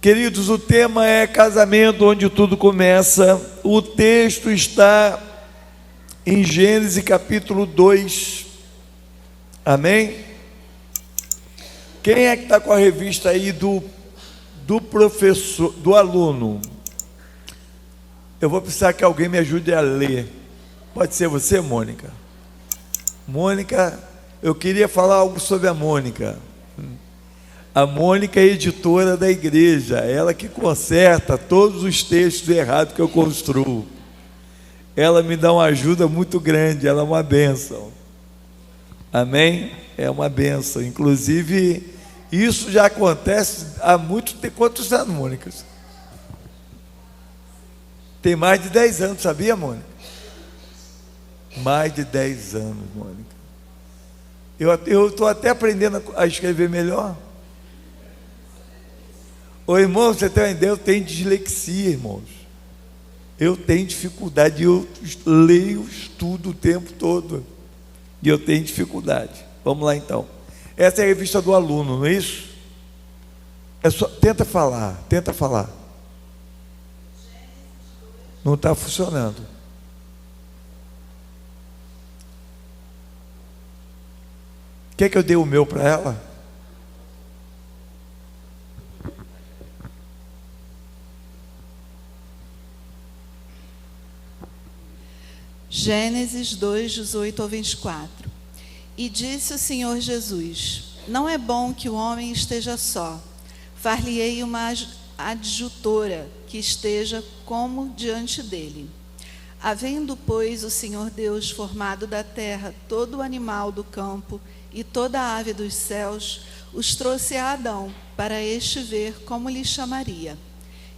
Queridos, o tema é casamento onde tudo começa. O texto está em Gênesis capítulo 2. Amém? Quem é que está com a revista aí do professor, do aluno? Eu vou precisar que alguém me ajude a ler. Pode ser você, Mônica? Mônica, eu queria falar algo sobre a Mônica. A Mônica é editora da igreja, ela que conserta todos os textos errados que eu construo. Ela me dá uma ajuda muito grande, ela é uma bênção. Amém? É uma bênção. Inclusive, isso já acontece há muito tempo. Quantos anos, Mônica? Tem mais de 10 anos, sabia, Mônica? Mais de 10 anos, Mônica. Eu estou até aprendendo a escrever melhor. Ô irmão, você tem uma ideia? Eu tenho dislexia, irmãos. Eu tenho dificuldade, eu leio, estudo o tempo todo. E eu tenho dificuldade. Vamos lá então. Essa é a revista do aluno, não é isso? Tenta falar. Não está funcionando. Quer que eu dê o meu para ela? Gênesis 2, 18 ao 24. E disse o Senhor Jesus: não é bom que o homem esteja só. Far-lhe-ei uma adjutora que esteja como diante dele. Havendo, pois, o Senhor Deus formado da terra todo o animal do campo e toda a ave dos céus, os trouxe a Adão, para este ver como lhe chamaria.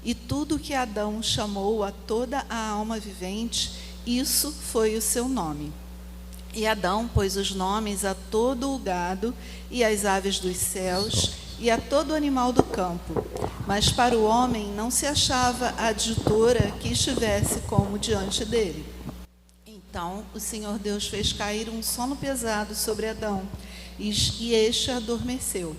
E tudo que Adão chamou a toda a alma vivente, isso foi o seu nome. E Adão pôs os nomes a todo o gado e às aves dos céus e a todo animal do campo. Mas para o homem não se achava adjutora que estivesse como diante dele. Então o Senhor Deus fez cair um sono pesado sobre Adão, e este adormeceu.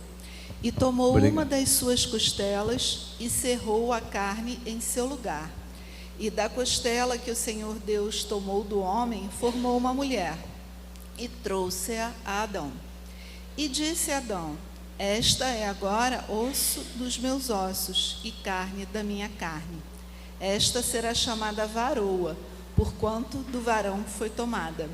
E tomou uma das suas costelas e cerrou a carne em seu lugar. E da costela que o Senhor Deus tomou do homem, formou uma mulher, e trouxe-a a Adão. E disse Adão: esta é agora osso dos meus ossos e carne da minha carne. Esta será chamada varoa, porquanto do varão foi tomada.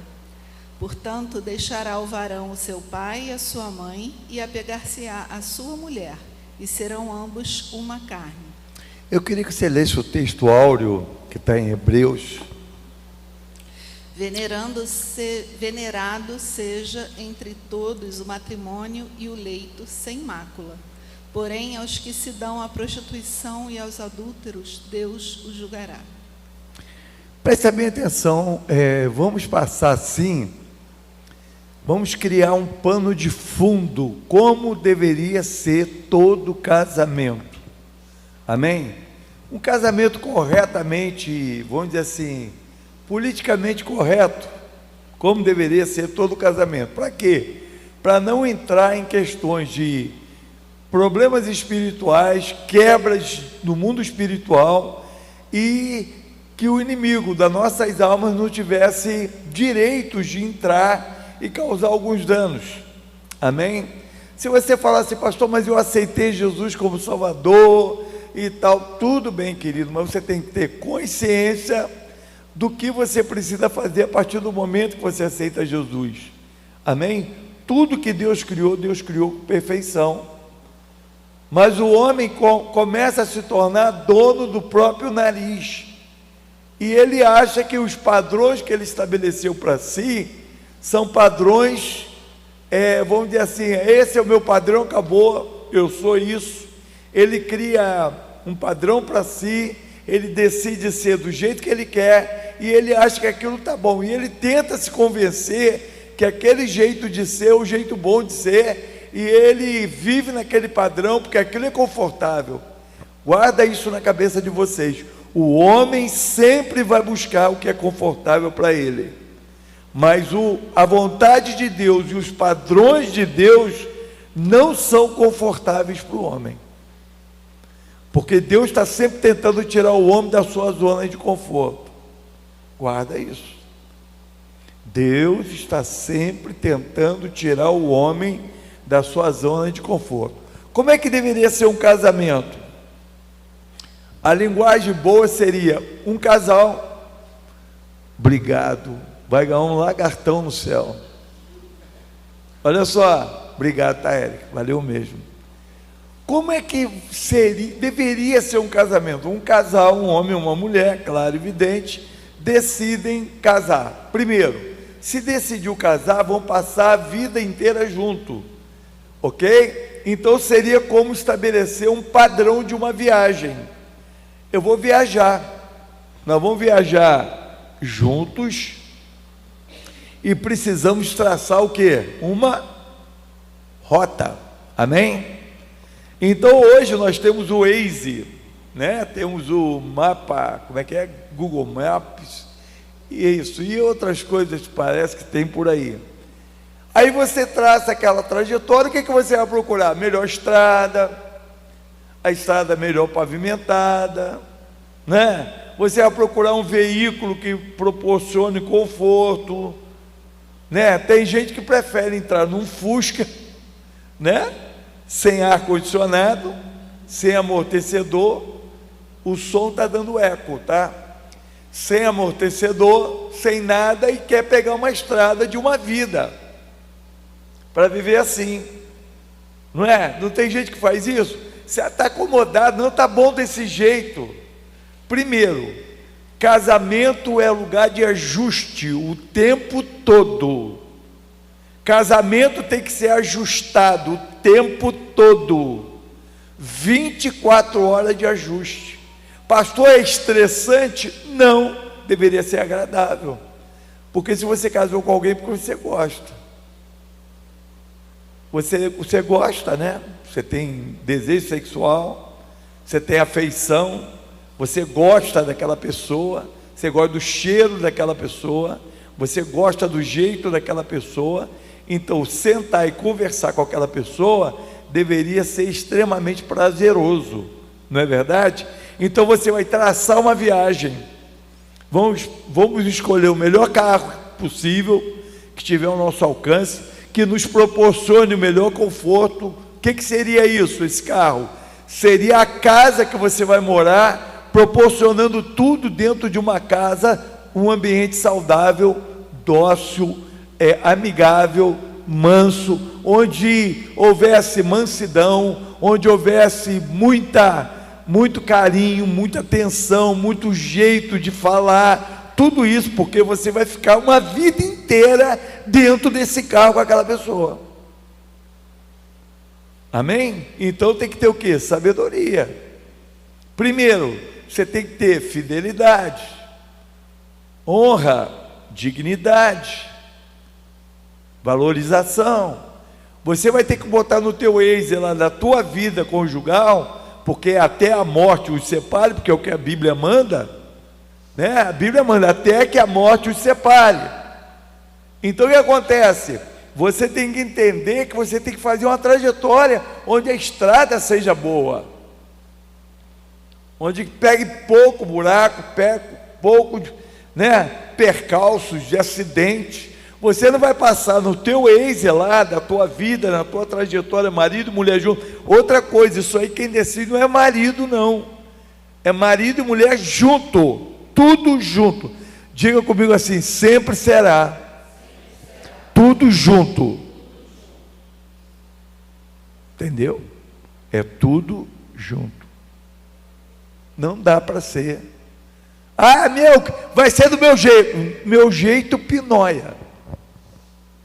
Portanto, deixará o varão o seu pai e a sua mãe, e apegar-se-á à sua mulher, e serão ambos uma carne. Eu queria que você lesse o texto áureo que está em Hebreus. Venerado seja entre todos o matrimônio e o leito sem mácula. Porém, aos que se dão à prostituição e aos adúlteros, Deus os julgará. Preste bem atenção, vamos passar assim, vamos criar um pano de fundo, como deveria ser todo casamento. Amém? Um casamento corretamente, vamos dizer assim, politicamente correto, como deveria ser todo casamento. Para quê? Para não entrar em questões de problemas espirituais, quebras no mundo espiritual, e que o inimigo das nossas almas não tivesse direitos de entrar e causar alguns danos. Amém? Se você falar assim: pastor, mas eu aceitei Jesus como Salvador e tal, tudo bem, querido, mas você tem que ter consciência do que você precisa fazer a partir do momento que você aceita Jesus. Amém? Tudo que Deus criou com perfeição, mas o homem começa a se tornar dono do próprio nariz, e ele acha que os padrões que ele estabeleceu para si são padrões, vamos dizer assim, esse é o meu padrão, acabou, eu sou isso. Ele cria um padrão para si, ele decide ser do jeito que ele quer, e ele acha que aquilo está bom, e ele tenta se convencer que aquele jeito de ser é o jeito bom de ser, e ele vive naquele padrão, porque aquilo é confortável. Guarda isso na cabeça de vocês: o homem sempre vai buscar o que é confortável para ele, mas a vontade de Deus e os padrões de Deus não são confortáveis para o homem. Porque Deus está sempre tentando tirar o homem da sua zona de conforto. Guarda isso. Deus está sempre tentando tirar o homem da sua zona de conforto. Como é que deveria ser um casamento? A linguagem boa seria um casal, obrigado, vai ganhar um lagartão no céu. Olha só, obrigado, tá, Érica, valeu mesmo. Como é que deveria ser um casamento? Um casal, um homem e uma mulher, claro, evidente, decidem casar. Primeiro, se decidiu casar, vão passar a vida inteira junto, ok? Então seria como estabelecer um padrão de uma viagem. Eu vou viajar, nós vamos viajar juntos e precisamos traçar o quê? Uma rota, amém? Então hoje nós temos o Waze, né? Temos o mapa, como é que é? Google Maps, isso, e outras coisas parece que tem por aí. Aí você traça aquela trajetória, o que você vai procurar? Melhor estrada, a estrada melhor pavimentada, né? Você vai procurar um veículo que proporcione conforto, né? Tem gente que prefere entrar num Fusca, né? Sem ar-condicionado, sem amortecedor, o som está dando eco, tá? Sem amortecedor, sem nada, e quer pegar uma estrada de uma vida, para viver assim, não é? Não tem gente que faz isso? Você está acomodado, não está bom desse jeito. Primeiro, casamento é lugar de ajuste o tempo todo. Casamento tem que ser ajustado o tempo todo, 24 horas de ajuste. Pastor, é estressante? Não, deveria ser agradável, porque se você casou com alguém porque você gosta, você gosta, né? Você tem desejo sexual, você tem afeição, você gosta daquela pessoa, você gosta do cheiro daquela pessoa, você gosta do jeito daquela pessoa. Então sentar e conversar com aquela pessoa deveria ser extremamente prazeroso, não é verdade? Então você vai traçar uma viagem, vamos escolher o melhor carro possível, que tiver ao nosso alcance, que nos proporcione o melhor conforto. O que seria isso, esse carro? Seria a casa que você vai morar, proporcionando tudo dentro de uma casa, um ambiente saudável, dócil, amigável, manso, onde houvesse mansidão, onde houvesse muito carinho, muita atenção, muito jeito de falar, tudo isso, porque você vai ficar uma vida inteira dentro desse carro com aquela pessoa. Amém? Então tem que ter o quê? Sabedoria. Primeiro, você tem que ter fidelidade, honra, dignidade, valorização. Você vai ter que botar no teu Waze lá, na tua vida conjugal, porque até a morte os separe, porque é o que a Bíblia manda, né? A Bíblia manda até que a morte os separe. Então o que acontece? Você tem que entender que você tem que fazer uma trajetória onde a estrada seja boa, onde pegue pouco buraco, pouco, né, percalços de acidente. Você não vai passar no teu Waze lá, da tua vida, na tua trajetória, marido e mulher junto. Outra coisa, isso aí quem decide não é marido não, é marido e mulher junto, tudo junto. Diga comigo assim: sempre será tudo junto. Entendeu? É tudo junto. Não dá para ser. Vai ser do meu jeito. Meu jeito pinóia.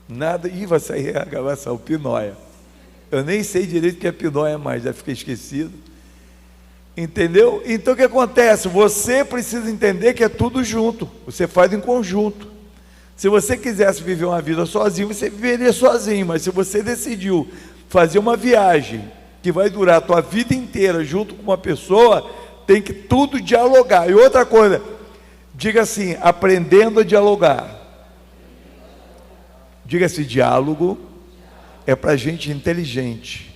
Nada. Ih, vai sair a gravação, pinóia. Eu nem sei direito o que é pinóia mais, já fiquei esquecido. Entendeu? Então o que acontece? Você precisa entender que é tudo junto. Você faz em conjunto. Se você quisesse viver uma vida sozinho, você viveria sozinho, mas se você decidiu fazer uma viagem que vai durar a tua vida inteira junto com uma pessoa, tem que tudo dialogar. E outra coisa, diga assim: aprendendo a dialogar. Diga assim: diálogo é para gente inteligente,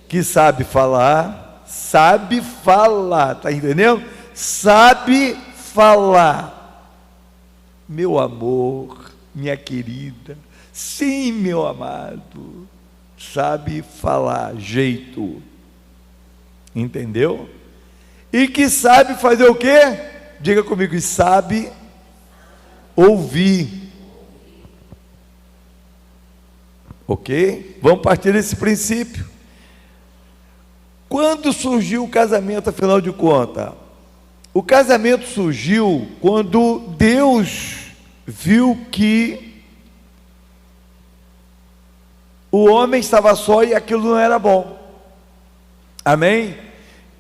que sabe falar, Sabe falar, tá entendendo? Sabe falar. Meu amor, minha querida, sim, meu amado, sabe falar, jeito. Entendeu? E que sabe fazer o quê? Diga comigo, e sabe ouvir. Ok? Vamos partir desse princípio. Quando surgiu o casamento, afinal de contas? O casamento surgiu quando Deus viu que o homem estava só e aquilo não era bom. Amém?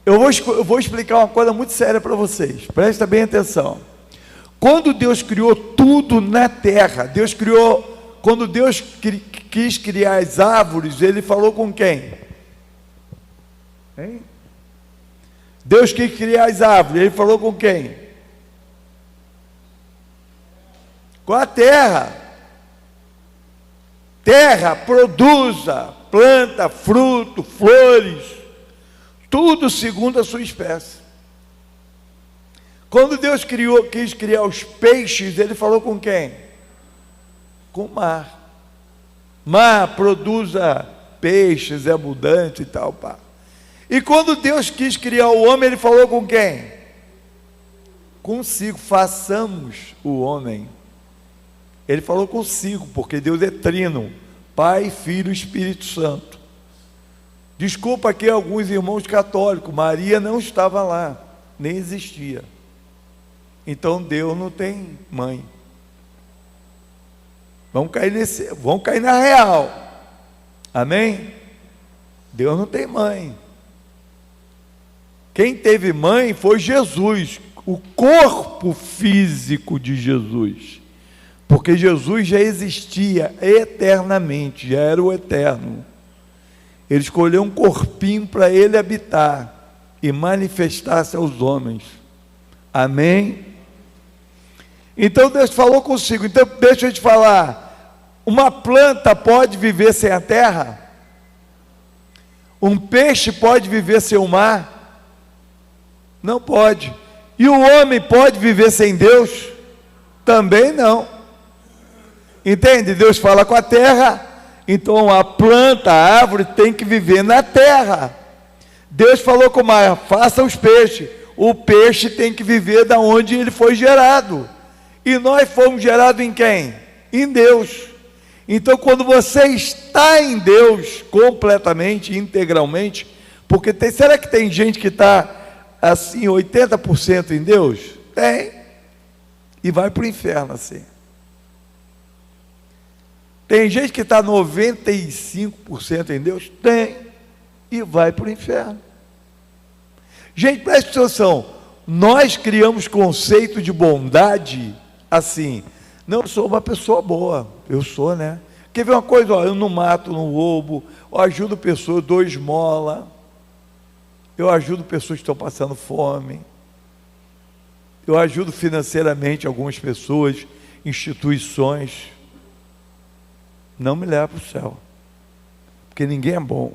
Eu vou explicar uma coisa muito séria para vocês. Presta bem atenção. Quando Deus criou tudo na terra, quando Deus quis criar as árvores, Ele falou com quem? Hein? Deus quis criar as árvores, Ele falou com quem? Com a terra. Terra, produza, planta, fruto, flores, tudo segundo a sua espécie. Quando Deus quis criar os peixes, Ele falou com quem? Com o mar. Mar, produza peixes, é abundante e tal, pá. E quando Deus quis criar o homem, Ele falou com quem? Consigo, façamos o homem. Ele falou consigo, porque Deus é trino, Pai, Filho e Espírito Santo. Desculpa aqui alguns irmãos católicos, Maria não estava lá, nem existia. Então Deus não tem mãe. Vamos cair na real. Amém? Deus não tem mãe. Quem teve mãe foi Jesus, o corpo físico de Jesus. Porque Jesus já existia eternamente, já era o eterno. Ele escolheu um corpinho para ele habitar e manifestar-se aos homens. Amém? Então Deus falou consigo. Então deixa eu te falar. Uma planta pode viver sem a terra? Um peixe pode viver sem o mar? Não pode. E o homem pode viver sem Deus? Também não. Entende? Deus fala com a terra, então a planta, a árvore tem que viver na terra. Deus falou com o mar, faça os peixes. O peixe tem que viver da onde ele foi gerado. E nós fomos gerados em quem? Em Deus. Então quando você está em Deus completamente, integralmente, porque será que tem gente que está assim 80% em Deus? Tem. E vai para o inferno assim. Tem gente que está 95% em Deus? Tem. E vai para o inferno. Gente, preste atenção. Nós criamos conceito de bondade assim. Não, eu sou uma pessoa boa. Eu sou, né? Quer ver uma coisa? Ó, eu não mato, não roubo. Eu ajudo pessoas, eu dou esmola. Eu ajudo pessoas que estão passando fome. Eu ajudo financeiramente algumas pessoas, instituições. Não me leva para o céu, porque ninguém é bom.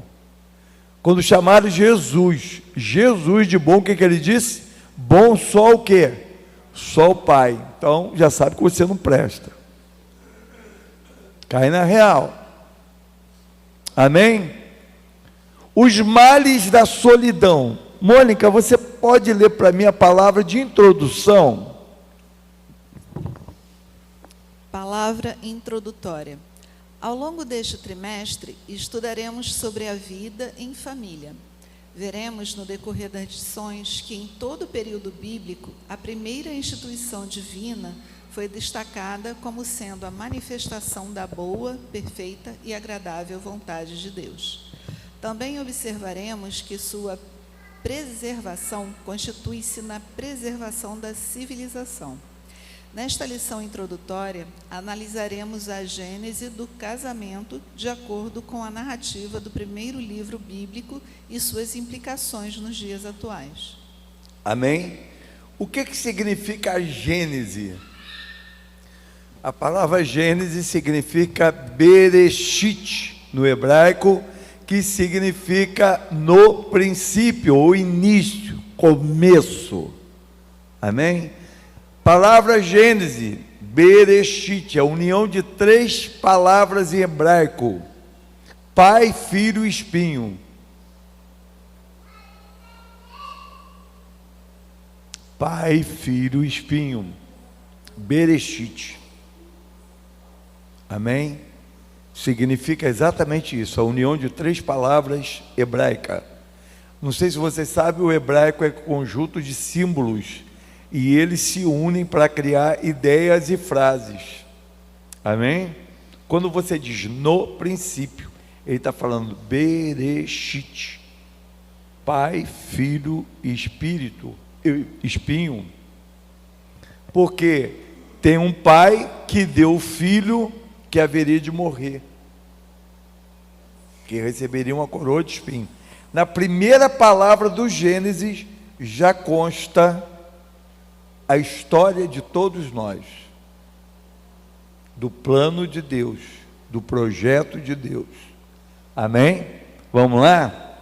Quando chamaram Jesus de bom, o que ele disse? Bom só o quê? Só o Pai. Então já sabe que você não presta. Cai na real. Amém? Os males da solidão. Mônica, você pode ler para mim a palavra de introdução? Palavra introdutória. Ao longo deste trimestre, estudaremos sobre a vida em família. Veremos no decorrer das lições que em todo o período bíblico, a primeira instituição divina foi destacada como sendo a manifestação da boa, perfeita e agradável vontade de Deus. Também observaremos que sua preservação constitui-se na preservação da civilização. Nesta lição introdutória, analisaremos a gênese do casamento de acordo com a narrativa do primeiro livro bíblico e suas implicações nos dias atuais. Amém? O que significa a gênese? A palavra gênese significa Bereshit, no hebraico, que significa no princípio, ou início, começo. Amém? Palavra Gênese, Bereshit, a união de 3 palavras em hebraico: pai, filho e espinho. Pai, filho e espinho. Bereshit. Amém? Significa exatamente isso, a união de 3 palavras hebraicas. Não sei se você sabe, o hebraico é conjunto de símbolos, e eles se unem para criar ideias e frases. Amém? Quando você diz no princípio, ele está falando Bereshit, pai, filho e espinho. Porque tem um pai que deu o filho que haveria de morrer, que receberia uma coroa de espinho. Na primeira palavra do Gênesis já consta a história de todos nós, do plano de Deus, do projeto de Deus. Amém? Vamos lá?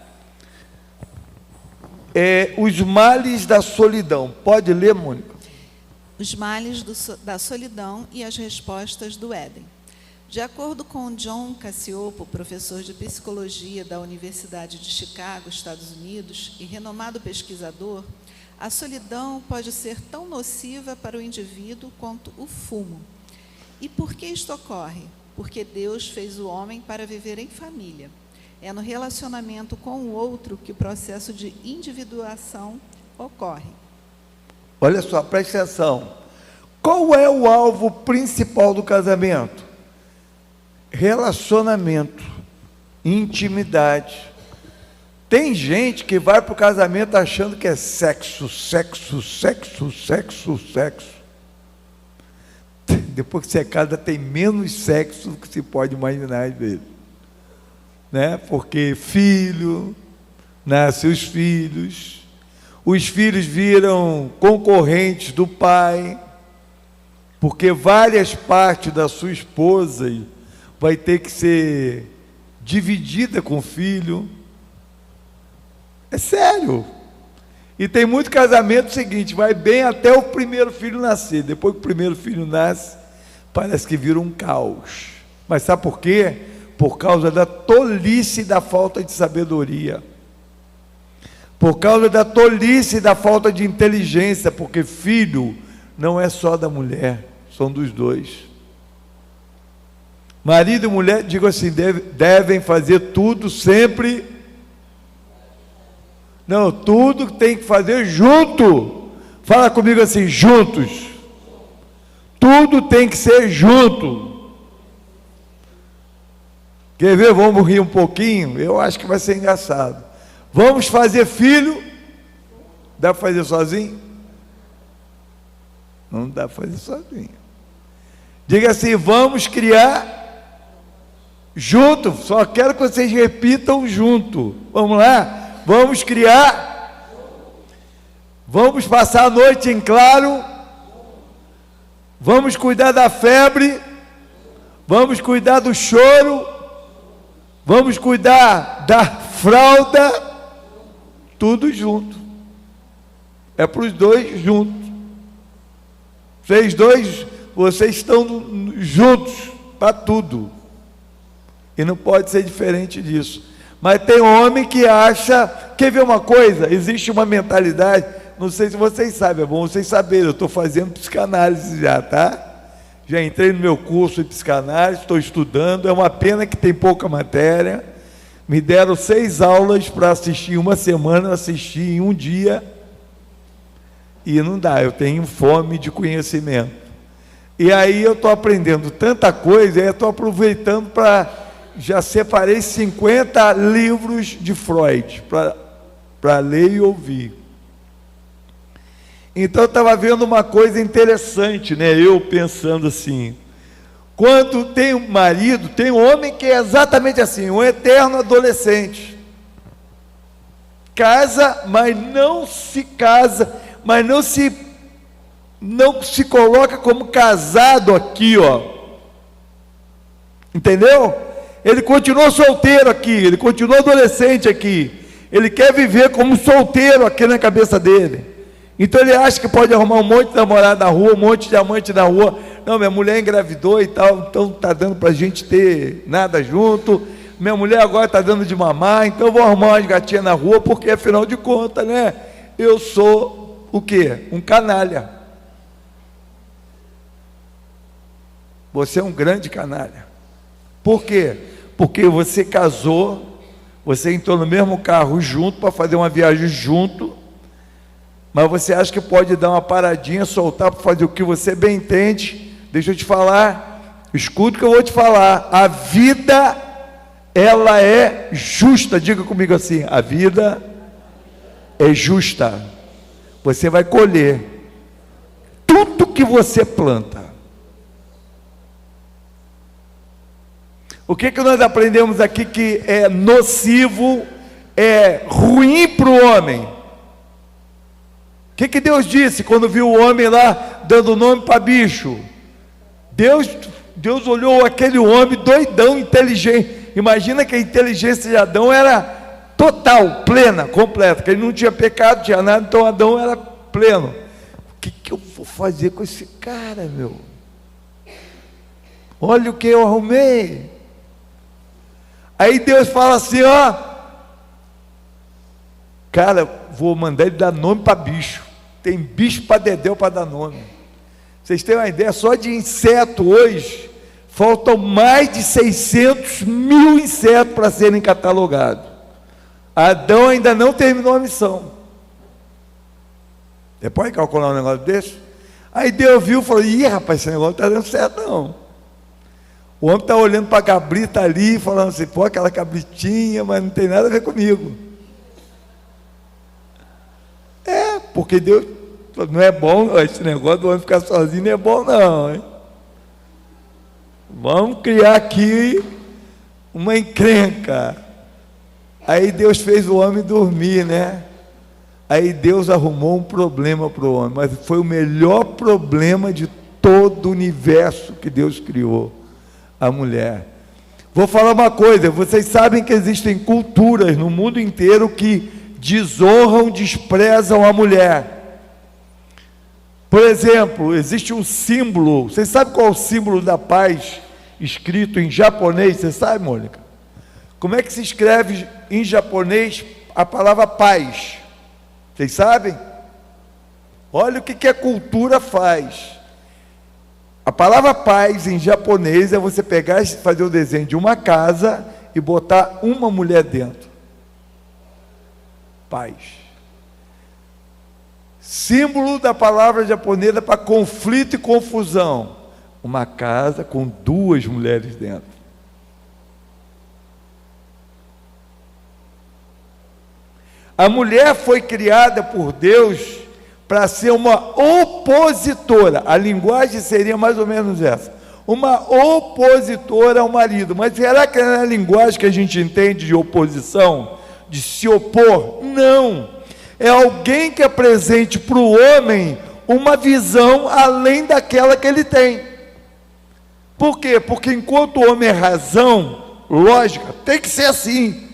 Os males da solidão. Pode ler, Mônica? Os males da solidão e as respostas do Éden. De acordo com John Cacioppo, professor de psicologia da Universidade de Chicago, Estados Unidos, e renomado pesquisador, a solidão pode ser tão nociva para o indivíduo quanto o fumo. E por que isto ocorre? Porque Deus fez o homem para viver em família. É no relacionamento com o outro que o processo de individuação ocorre. Olha só, preste atenção. Qual é o alvo principal do casamento? Relacionamento, intimidade. Tem gente que vai para o casamento achando que é sexo. Depois que você casa, tem menos sexo do que se pode imaginar às vezes, né? Porque filho, nascem os filhos viram concorrentes do pai, porque várias partes da sua esposa vai ter que ser dividida com o filho. É sério. E tem muito casamento seguinte, vai bem até o primeiro filho nascer. Depois que o primeiro filho nasce, parece que vira um caos. Mas sabe por quê? Por causa da tolice e da falta de sabedoria. Por causa da tolice e da falta de inteligência, porque filho não é só da mulher, são dos dois. Marido e mulher, digo assim, devem fazer tudo sempre. Não, tudo tem que fazer junto. Fala comigo assim, juntos. Tudo tem que ser junto. Quer ver? Vamos rir um pouquinho? Eu acho que vai ser engraçado. Vamos fazer filho. Dá para fazer sozinho? Não dá para fazer sozinho. Diga assim, vamos criar junto. Só quero que vocês repitam junto. Vamos lá? Vamos criar. Vamos passar a noite em claro. Vamos cuidar da febre. Vamos cuidar do choro. Vamos cuidar da fralda. Tudo junto. É para os dois juntos. Vocês estão juntos para tudo. E não pode ser diferente disso. Mas tem homem que acha... Quer ver uma coisa? Existe uma mentalidade... Não sei se vocês sabem, é bom vocês saberem. Eu estou fazendo psicanálise já, tá? Já entrei no meu curso de psicanálise, estou estudando. É uma pena que tem pouca matéria. Me deram 6 aulas para assistir uma semana, eu assisti em um dia. E não dá, eu tenho fome de conhecimento. E aí eu estou aprendendo tanta coisa, e eu estou aproveitando para... Já separei 50 livros de Freud para ler e ouvir. Então eu estava vendo uma coisa interessante, né? Eu pensando assim, quando tem um marido, tem um homem que é exatamente assim, um eterno adolescente. Casa, mas não se casa, mas não se coloca como casado aqui, ó. Entendeu? Ele continuou solteiro aqui, ele continuou adolescente aqui. Ele quer viver como solteiro aqui na cabeça dele. Então ele acha que pode arrumar um monte de namorada na rua, um monte de amante na rua. Não, minha mulher engravidou e tal, então não está dando para a gente ter nada junto. Minha mulher agora está dando de mamar, então eu vou arrumar umas gatinhas na rua, porque afinal de contas, né? Eu sou o quê? Um canalha. Você é um grande canalha. Por quê? Porque você casou, você entrou no mesmo carro junto para fazer uma viagem junto, mas você acha que pode dar uma paradinha, soltar para fazer o que você bem entende. Deixa eu te falar, escuta o que eu vou te falar. A vida, ela é justa. Diga comigo assim: a vida é justa. Você vai colher tudo que você planta. O que nós aprendemos aqui que é nocivo, é ruim para o homem? O que Deus disse quando viu o homem lá dando nome para bicho? Deus olhou aquele homem doidão, inteligente. Imagina que a inteligência de Adão era total, plena, completa, que ele não tinha pecado, tinha nada, então Adão era pleno. O que eu vou fazer com esse cara, meu? Olha o que eu arrumei. Aí Deus fala assim, ó, cara, vou mandar ele dar nome para bicho. Tem bicho para dedéu para dar nome. Vocês têm uma ideia, só de inseto hoje, faltam mais de 600 mil insetos para serem catalogados. Adão ainda não terminou a missão. Você pode calcular um negócio desse? Aí Deus viu e falou, ih, rapaz, esse negócio não está dando certo não. O homem está olhando para a cabrita ali, falando assim, pô, aquela cabritinha, mas não tem nada a ver comigo. Porque Deus não é bom, esse negócio do homem ficar sozinho não é bom não, hein? Vamos criar aqui uma encrenca. Aí Deus fez o homem dormir, né? Aí Deus arrumou um problema para o homem, mas foi o melhor problema de todo o universo que Deus criou, a mulher. Vou falar uma coisa, vocês sabem que existem culturas no mundo inteiro que desonram, desprezam a mulher. Por exemplo, existe um símbolo, vocês sabem qual é o símbolo da paz, escrito em japonês? Você sabe, Mônica? Como é que se escreve em japonês a palavra paz? Vocês sabem? Olha o que a cultura faz. A palavra paz em japonês é você pegar e fazer o desenho de uma casa e botar uma mulher dentro. Paz. Símbolo da palavra japonesa para conflito e confusão. Uma casa com duas mulheres dentro. A mulher foi criada por Deus para ser uma opositora. A linguagem seria mais ou menos essa. Uma opositora ao marido. Mas será que é a linguagem que a gente entende de oposição? De se opor? Não. É alguém que apresente para o homem uma visão além daquela que ele tem. Por quê? Porque enquanto o homem é razão, lógica, tem que ser assim.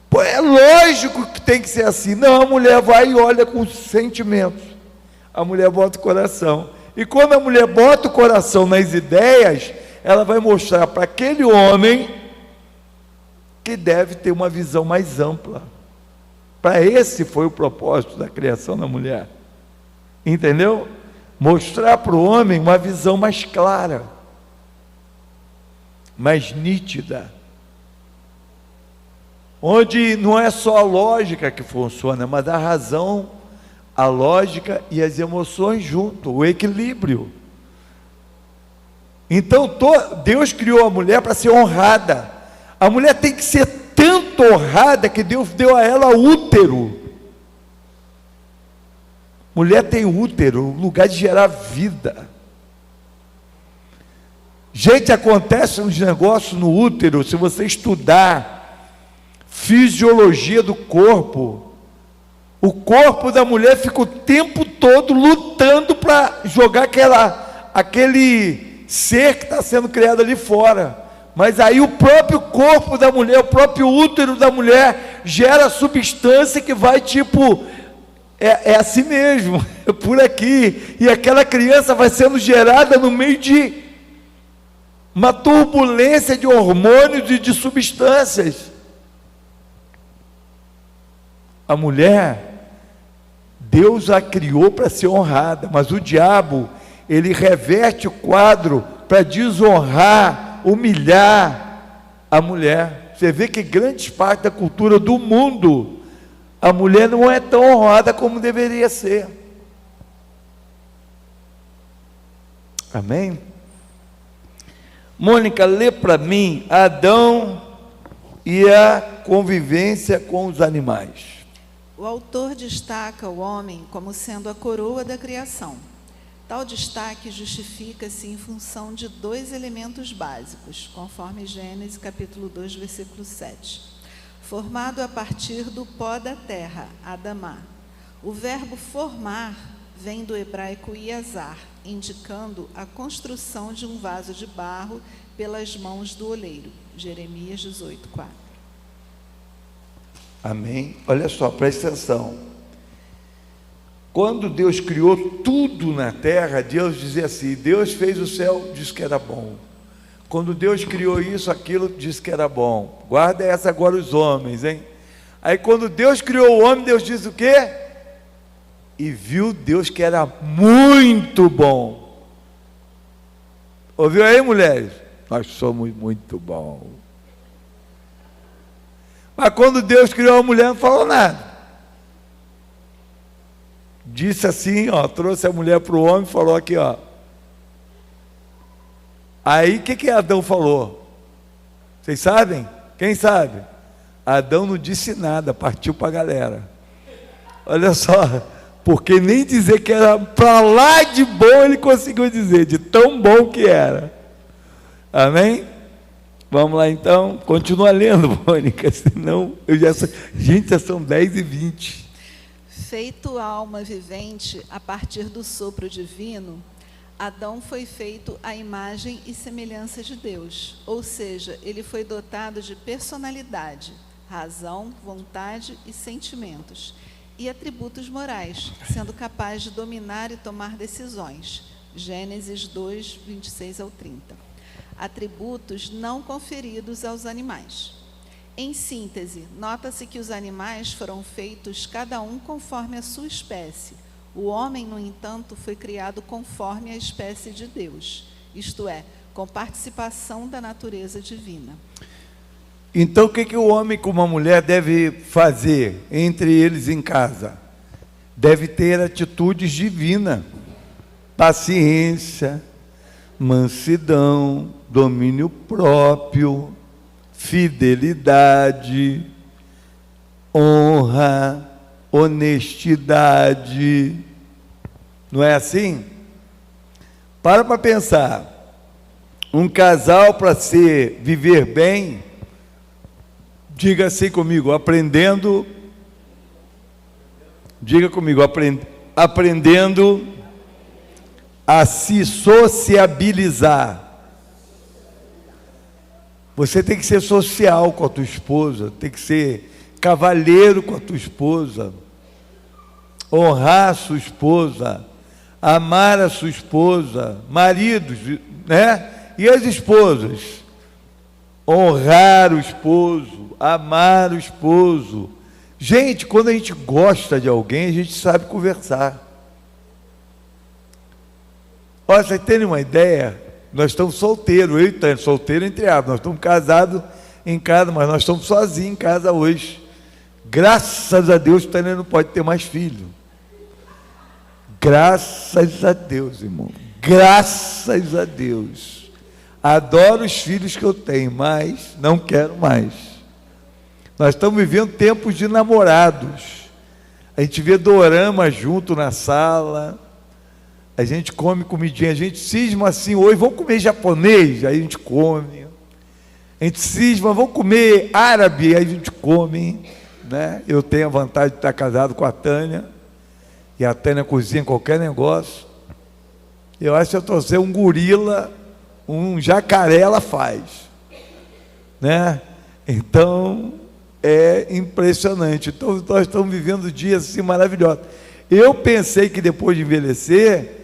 Pô, é lógico que tem que ser assim. Não, a mulher vai e olha com sentimentos. A mulher bota o coração. E quando a mulher bota o coração nas ideias, ela vai mostrar para aquele homem que deve ter uma visão mais ampla. Para esse foi o propósito da criação da mulher. Entendeu? Mostrar para o homem uma visão mais clara, mais nítida. Onde não é só a lógica que funciona, mas a razão, a lógica e as emoções junto, o equilíbrio. Então, Deus criou a mulher para ser honrada. A mulher tem que ser tanto honrada que Deus deu a ela útero. Mulher tem útero, lugar de gerar vida. Gente, acontece uns negócios no útero, se você estudar fisiologia do corpo, o corpo da mulher fica o tempo todo lutando para jogar aquele ser que está sendo criado ali fora. Mas aí o próprio corpo da mulher, o próprio útero da mulher gera substância que vai tipo, é assim mesmo, é por aqui, e aquela criança vai sendo gerada no meio de uma turbulência de hormônios e de substâncias. A mulher, Deus a criou para ser honrada, mas o diabo, ele reverte o quadro para desonrar, humilhar a mulher. Você vê que grande parte da cultura do mundo, a mulher não é tão honrada como deveria ser. Amém? Mônica, lê para mim Adão e a convivência com os animais. O autor destaca o homem como sendo a coroa da criação. Tal destaque justifica-se em função de dois elementos básicos, conforme Gênesis capítulo 2, versículo 7. Formado a partir do pó da terra, Adamá. O verbo formar vem do hebraico iazar, indicando a construção de um vaso de barro pelas mãos do oleiro. Jeremias 18, 4. Amém? Olha só, presta atenção. Quando Deus criou tudo na terra, Deus dizia assim, Deus fez o céu, disse que era bom. Quando Deus criou isso, aquilo, disse que era bom. Guarda essa agora os homens, hein? Aí quando Deus criou o homem, Deus disse o quê? E viu Deus que era muito bom. Ouviu aí, mulheres? Nós somos muito bons. Mas quando Deus criou a mulher, não falou nada. Disse assim, ó, trouxe a mulher para o homem, falou aqui, ó. Aí o que Adão falou? Vocês sabem? Quem sabe? Adão não disse nada, partiu para a galera. Olha só, porque nem dizer que era para lá de bom ele conseguiu dizer, de tão bom que era. Amém? Vamos lá então, continua lendo, Mônica, senão gente, já são 10h20. Feito alma vivente a partir do sopro divino, Adão foi feito à imagem e semelhança de Deus, ou seja, ele foi dotado de personalidade, razão, vontade e sentimentos, e atributos morais, sendo capaz de dominar e tomar decisões. Gênesis 2, 26 ao 30. Atributos não conferidos aos animais. Em síntese, nota-se que os animais foram feitos cada um conforme a sua espécie. O homem, no entanto, foi criado conforme a espécie de Deus, isto é, com participação da natureza divina. Então, o que o homem com uma mulher deve fazer entre eles em casa? Deve ter atitudes divinas, paciência, mansidão, domínio próprio, fidelidade, honra, honestidade. Não é assim? Para pensar. Um casal para viver bem, diga assim comigo, aprendendo, diga comigo, aprendendo a se sociabilizar. Você tem que ser social com a tua esposa, tem que ser cavalheiro com a tua esposa, honrar a sua esposa, amar a sua esposa, maridos, né? E as esposas, honrar o esposo, amar o esposo. Gente, quando a gente gosta de alguém, a gente sabe conversar. Olha, vocês terem uma ideia, nós estamos solteiros, eu e Tânia, solteiro entre aspas, nós estamos casados em casa, mas nós estamos sozinhos em casa hoje. Graças a Deus, Tânia não pode ter mais filho. Graças a Deus, irmão. Graças a Deus. Adoro os filhos que eu tenho, mas não quero mais. Nós estamos vivendo tempos de namorados. A gente vê dorama junto na sala. A gente come comidinha, a gente cisma assim, hoje vamos comer japonês, aí a gente come. A gente cisma, vamos comer árabe, aí a gente come, né? Eu tenho a vantagem de estar casado com a Tânia, e a Tânia cozinha qualquer negócio. Eu acho que se eu trouxer um gorila, um jacaré, ela faz. né? Então, é impressionante. Então, nós estamos vivendo dias assim maravilhosos. Eu pensei que depois de envelhecer,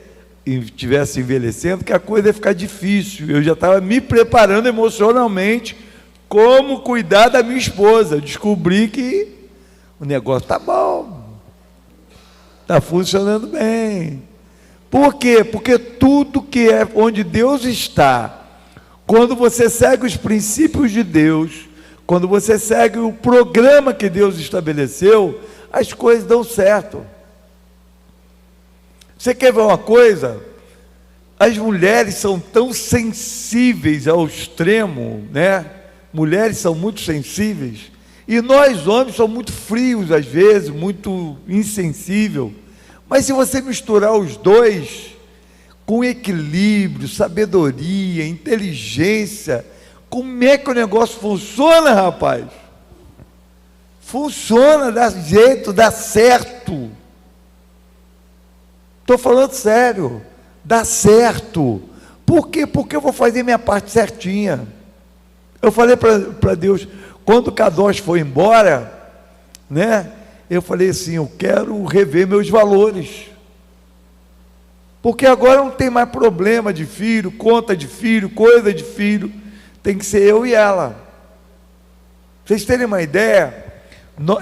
e estivesse envelhecendo, que a coisa ia ficar difícil. Eu já estava me preparando emocionalmente como cuidar da minha esposa. Eu descobri que o negócio está bom, está funcionando bem. Por quê? Porque tudo que é onde Deus está, quando você segue os princípios de Deus, quando você segue o programa que Deus estabeleceu, as coisas dão certo. Você quer ver uma coisa? As mulheres são tão sensíveis ao extremo, né? Mulheres são muito sensíveis, e nós homens somos muito frios às vezes, muito insensíveis. Mas se você misturar os dois, com equilíbrio, sabedoria, inteligência, como é que o negócio funciona, rapaz? Funciona, dá jeito, dá certo. Estou falando sério, dá certo. Por quê? Porque eu vou fazer minha parte certinha. Eu falei para Deus, quando o Kadosh foi embora, né? Eu falei assim, eu quero rever meus valores. Porque agora não tem mais problema de filho, conta de filho, coisa de filho. Tem que ser eu e ela. Pra vocês terem uma ideia,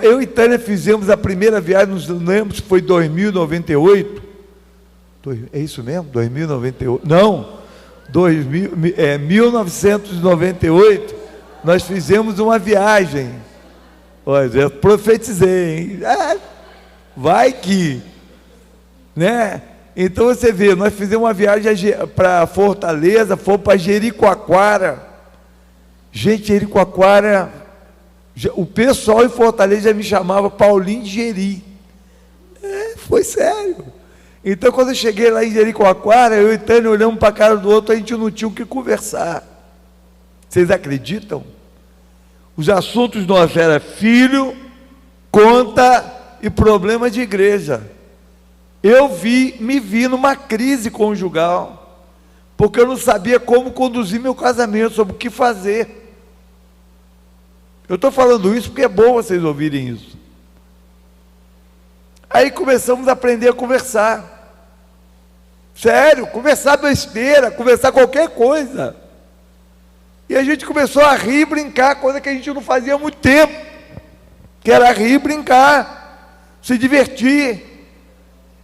eu e Tânia fizemos a primeira viagem, não lembro se foi 2098. É isso mesmo? 2098? Não, 1998, nós fizemos uma viagem. Olha, eu profetizei, hein? Vai que, né? Então você vê, nós fizemos uma viagem para Fortaleza, fomos para Jericoacoara. Gente, Jericoacoara, o pessoal em Fortaleza já me chamava Paulinho de Jeri. Foi sério. Então, quando eu cheguei lá em Jericoacoara, eu e Tânia olhamos para a cara do outro, a gente não tinha o que conversar. Vocês acreditam? Os assuntos nossos eram filho, conta e problema de igreja. Eu me vi numa crise conjugal, porque eu não sabia como conduzir meu casamento, sobre o que fazer. Eu estou falando isso porque é bom vocês ouvirem isso. Aí começamos a aprender a conversar. Sério, conversar besteira, conversar qualquer coisa. E a gente começou a rir e brincar, coisa que a gente não fazia há muito tempo, que era rir e brincar, se divertir.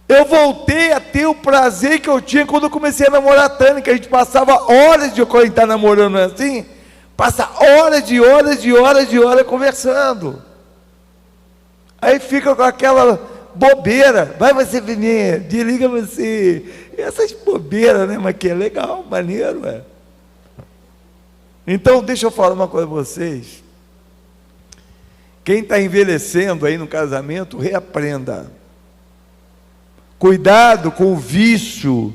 Eu voltei a ter o prazer que eu tinha quando eu comecei a namorar a Tânia, que a gente passava horas de quando a gente está namorando, não é assim? Passa horas de horas conversando. Aí fica com aquela bobeira, vai você vir, desliga você, essas bobeiras, né? Mas que é legal, maneiro, é. Então, deixa eu falar uma coisa para vocês. Quem está envelhecendo aí no casamento, reaprenda. Cuidado com o vício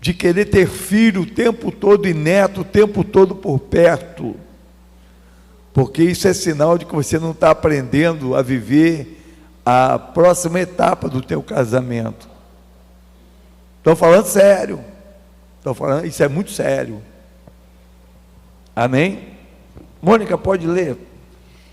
de querer ter filho o tempo todo e neto o tempo todo por perto, porque isso é sinal de que você não está aprendendo a viver a próxima etapa do teu casamento. Estou falando sério, isso é muito sério. Amém? Mônica, pode ler?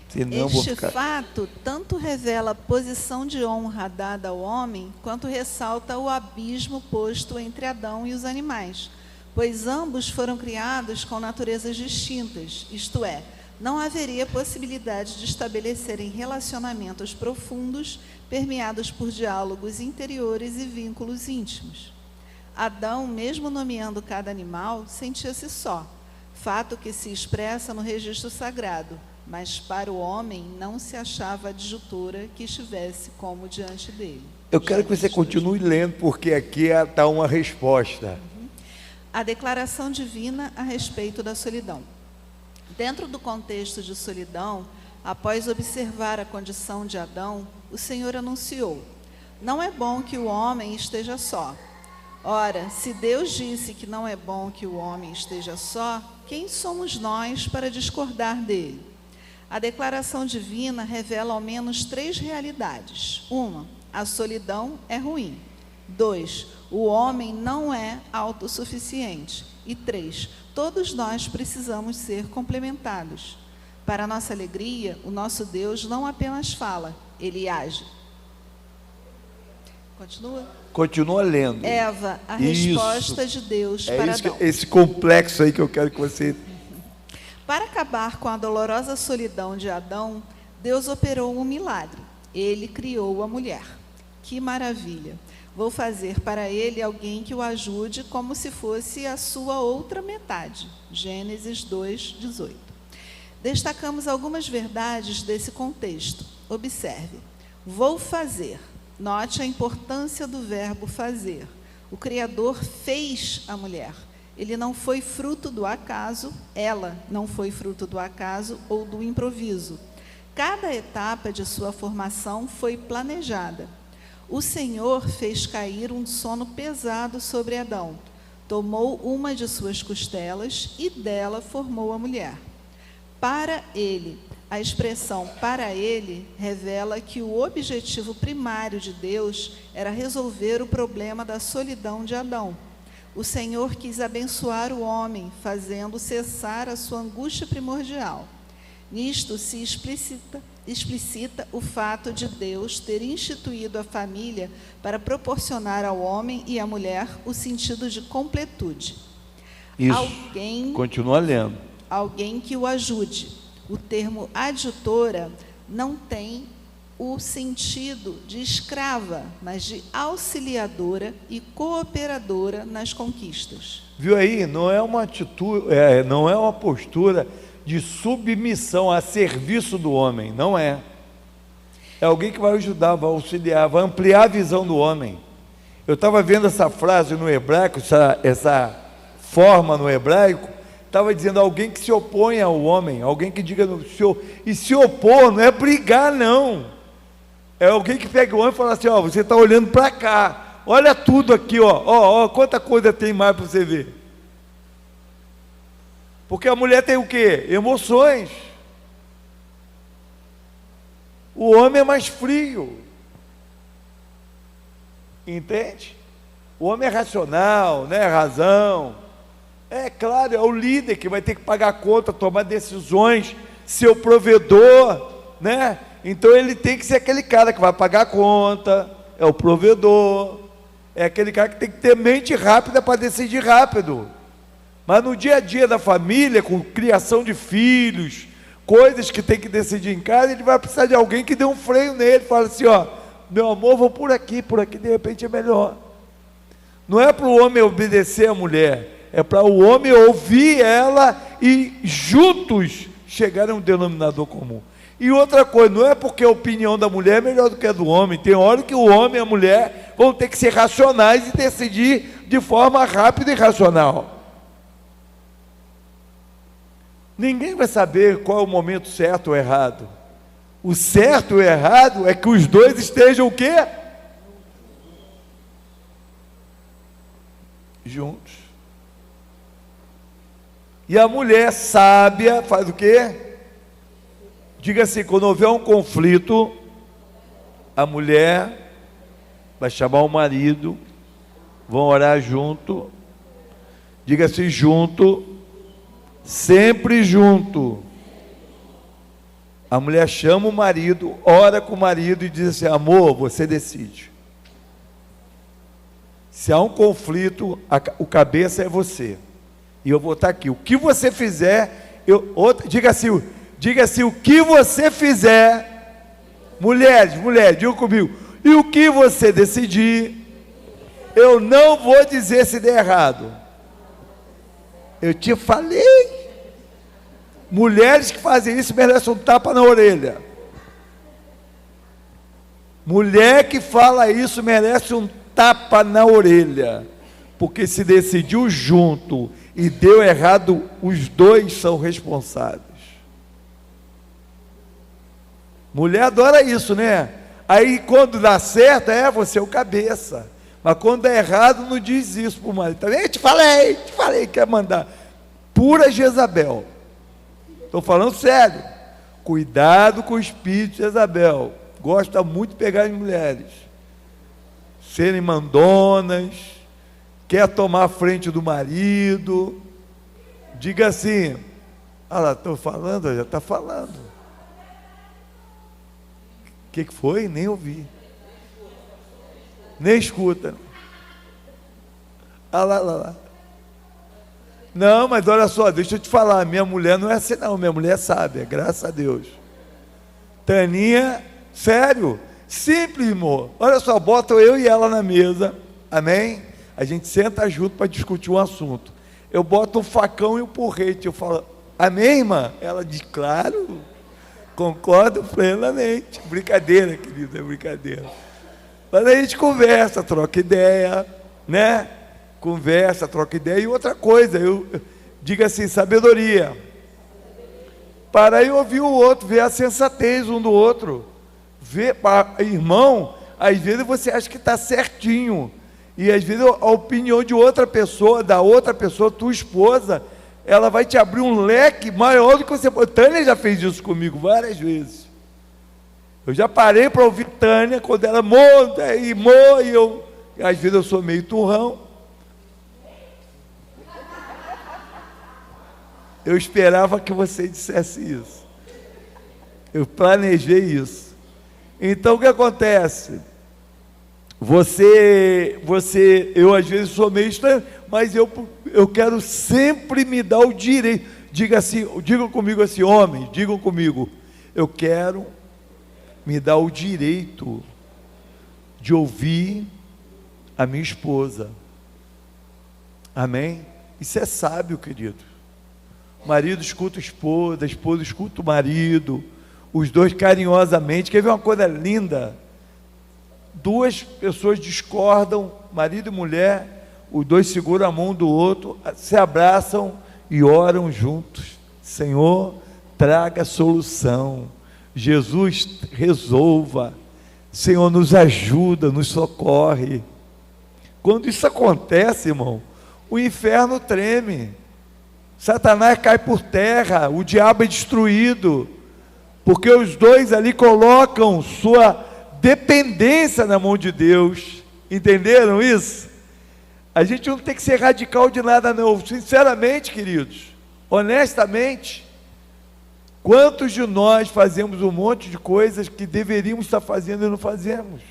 Senão este fato tanto revela a posição de honra dada ao homem, quanto ressalta o abismo posto entre Adão e os animais, pois ambos foram criados com naturezas distintas, isto é, não haveria possibilidade de estabelecerem relacionamentos profundos, permeados por diálogos interiores e vínculos íntimos. Adão, mesmo nomeando cada animal, sentia-se só, fato que se expressa no registro sagrado, mas para o homem não se achava adjutora que estivesse como diante dele. Eu quero que você continue lendo, porque aqui está uma resposta. A declaração divina a respeito da solidão. Dentro do contexto de solidão, após observar a condição de Adão, o Senhor anunciou: não é bom que o homem esteja só. Ora, se Deus disse que não é bom que o homem esteja só, quem somos nós para discordar dele? A declaração divina revela ao menos 3 realidades. 1, a solidão é ruim. 2, o homem não é autossuficiente. E 3, todos nós precisamos ser complementados. para nossa alegria, o nosso Deus não apenas fala, ele age. Continua? Continua lendo. Eva, a Isso. resposta de Deus para Adão. Esse complexo aí que eu quero que você... Para acabar com a dolorosa solidão de Adão, Deus operou um milagre. Ele criou a mulher. Que maravilha! Vou fazer para ele alguém que o ajude como se fosse a sua outra metade. Gênesis 2:18. Destacamos algumas verdades desse contexto. Observe. Vou fazer. Note a importância do verbo fazer. O Criador fez a mulher. Ele não foi fruto do acaso, ela não foi fruto do acaso ou do improviso. Cada etapa de sua formação foi planejada. O Senhor fez cair um sono pesado sobre Adão. Tomou uma de suas costelas e dela formou a mulher. Para ele, a expressão para ele revela que o objetivo primário de Deus era resolver o problema da solidão de Adão. O Senhor quis abençoar o homem, fazendo cessar a sua angústia primordial. Nisto se explicita o fato de Deus ter instituído a família para proporcionar ao homem e à mulher o sentido de completude. Isso. Continua lendo. Alguém que o ajude. O termo adjutora não tem o sentido de escrava, mas de auxiliadora e cooperadora nas conquistas. Viu aí? Não é uma atitude, não é uma postura de submissão a serviço do homem, não é. É alguém que vai ajudar, vai auxiliar, vai ampliar a visão do homem. Eu estava vendo essa frase no hebraico, essa forma no hebraico, estava dizendo alguém que se opõe ao homem, alguém que diga no senhor, e se opor não é brigar, não. É alguém que pega o homem e fala assim, ó, você está olhando para cá, olha tudo aqui, ó, quanta coisa tem mais para você ver. Porque a mulher tem o quê? Emoções. O homem é mais frio. Entende? O homem é racional, né? Razão. É claro, é o líder que vai ter que pagar a conta, tomar decisões, ser o provedor, né? Então ele tem que ser aquele cara que vai pagar a conta, é o provedor, é aquele cara que tem que ter mente rápida para decidir rápido. Mas no dia a dia da família, com criação de filhos, coisas que tem que decidir em casa, ele vai precisar de alguém que dê um freio nele, fala assim, ó, meu amor, vou por aqui de repente é melhor. Não é para o homem obedecer a mulher, é para o homem ouvir ela e juntos chegarem a um denominador comum. E outra coisa, não é porque a opinião da mulher é melhor do que a do homem, tem hora que o homem e a mulher vão ter que ser racionais e decidir de forma rápida e racional. Ninguém vai saber qual é o momento certo ou errado. O certo ou errado é que os dois estejam o quê? Juntos. E a mulher sábia faz o quê? Diga assim, quando houver um conflito, a mulher vai chamar o marido, vão orar junto, diga assim, junto, sempre junto. A mulher chama o marido, ora com o marido e diz assim, amor, você decide. Se há um conflito, o cabeça é você. E eu vou estar aqui. O que você fizer, diga assim, o que você fizer, mulheres, digam comigo, e o que você decidir, eu não vou dizer se der errado. Eu te falei. Mulheres que fazem isso merecem um tapa na orelha. Mulher que fala isso merece um tapa na orelha, porque se decidiu junto e deu errado, os dois são responsáveis. Mulher adora isso, né? Aí quando dá certo, você é o cabeça. Mas quando dá errado, não diz isso para o marido. Eu te falei, quer mandar. Pura Jezabel. Estou falando sério. Cuidado com o espírito de Jezabel. Gosta muito de pegar as mulheres. Serem mandonas, quer tomar a frente do marido. Diga assim, Ah lá, estou falando, já está falando. O que foi? Nem ouvi. Nem escuta. Ah lá. Não, mas olha só, deixa eu te falar, minha mulher não é assim não, minha mulher é sábia, graças a Deus. Taninha, sério, simples, irmão. Olha só, bota eu e ela na mesa, amém? A gente senta junto para discutir um assunto. Eu boto um facão e um porrete, eu falo, amém, irmã? Ela diz, claro, concordo plenamente. Brincadeira, querida, é brincadeira. Mas a gente conversa, troca ideia, né? Conversa, troca ideia. E outra coisa, eu digo assim, sabedoria. Para e ouvir o outro, ver a sensatez um do outro. Ver, irmão, às vezes você acha que está certinho. E às vezes a opinião de outra pessoa, da outra pessoa, tua esposa, ela vai te abrir um leque maior do que você pode. Tânia já fez isso comigo várias vezes. Eu já parei para ouvir Tânia quando ela monta e eu, às vezes eu sou meio turrão. Eu esperava que você dissesse isso. Eu planejei isso. Então o que acontece? Eu às vezes sou meio estranho, mas eu quero sempre me dar o direito. Digam comigo assim, homens, digam comigo, eu quero me dar o direito de ouvir a minha esposa. Amém? Isso é sábio, querido. O marido escuta a esposa escuta o marido, os dois carinhosamente. Quer ver uma coisa linda? Duas pessoas discordam, marido e mulher, os dois seguram a mão do outro, se abraçam e oram juntos. Senhor, traga solução. Jesus, resolva. Senhor, nos ajuda, nos socorre. Quando isso acontece, irmão, o inferno treme. Satanás cai por terra, o diabo é destruído, porque os dois ali colocam sua dependência na mão de Deus. Entenderam isso? A gente não tem que ser radical de nada não. Sinceramente, queridos, honestamente, quantos de nós fazemos um monte de coisas que deveríamos estar fazendo e não fazemos?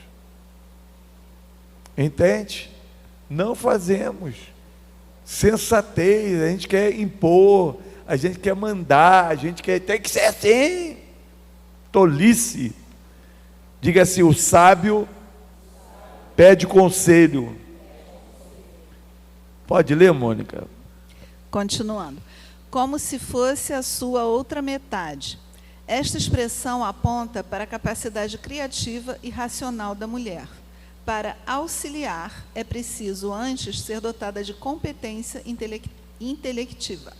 Entende? Não fazemos. Sensatez, a gente quer impor, a gente quer mandar, a gente quer, tem que ser assim. Tolice. Diga assim, o sábio pede conselho. Pode ler, Mônica? Continuando. Como se fosse a sua outra metade. Esta expressão aponta para a capacidade criativa e racional da mulher. Para auxiliar, é preciso antes ser dotada de competência intelectiva.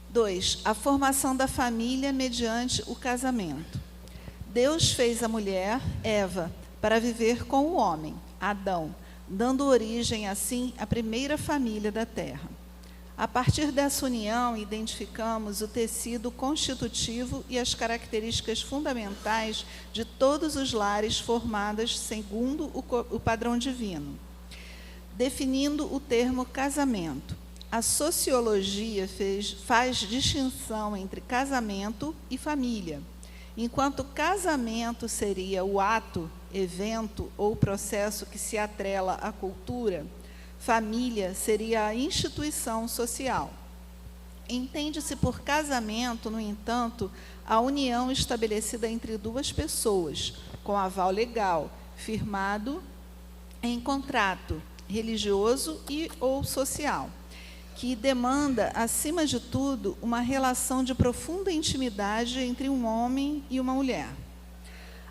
2. A formação da família mediante o casamento. Deus fez a mulher, Eva, para viver com o homem, Adão, dando origem, assim, à primeira família da terra. A partir dessa união, identificamos o tecido constitutivo e as características fundamentais de todos os lares formados segundo o padrão divino. Definindo o termo casamento, a sociologia faz distinção entre casamento e família. Enquanto casamento seria o ato, evento ou processo que se atrela à cultura, família seria a instituição social. Entende-se por casamento, no entanto, a união estabelecida entre duas pessoas, com aval legal, firmado em contrato religioso e ou social, que demanda, acima de tudo, uma relação de profunda intimidade entre um homem e uma mulher.